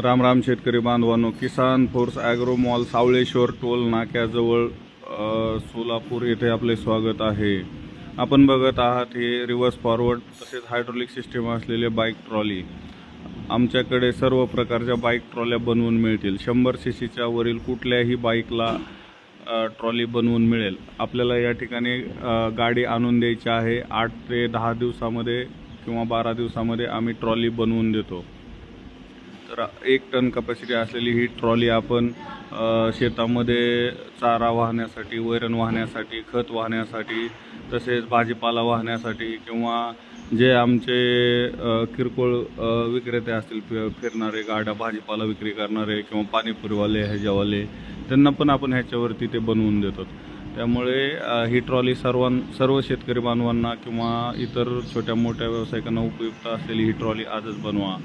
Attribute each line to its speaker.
Speaker 1: राम राम शेतकरी बांधवांनो, किसान force agro mall Savaleshwar toll नाक्याजवळ सोलापूर येथे आपले स्वागत आहे। आपण बघत आहात हे रिव्हर्स फॉरवर्ड तसेच हायड्रोलिक सिस्टीम असलेले बाईक ट्रॉली। आमच्याकडे सर्व प्रकारच्या बाईक ट्रॉल्या बनवून मिळतील। 100 सीसीच्या वरील कुठल्याही बाईकला ट्रॉली बनवून मिळेल। आपल्याला या ठिकाणी गाडी आणून द्यायची आहे। 8 ते 10 दिवसामध्ये किंवा 12 दिवसामध्ये आम्ही ट्रॉली बनवून देतो। तर 1 टन कॅपॅसिटी असलेली ही ट्रॉली आपण शेतामध्ये चारा वाहण्यासाठी, वैरण वाहण्यासाठी, खत वाहण्यासाठी, तसेच भाजीपाला वाहण्यासाठी किंवा जे आमचे किरकोळ विक्रेते असतील, फिरणारे गाड्या भाजीपाला विक्री करणारे किंवा पाणीपुरीवाले, ह्याच्यावाले, त्यांना पण आपण ह्याच्यावरती ते बनवून देतो। त्यामुळे ही ट्रॉली सर्व शेतकरी बांधवांना किंवा इतर छोट्या मोठ्या व्यावसायिकांना उपयुक्त असलेली ही ट्रॉली आजच बनवा।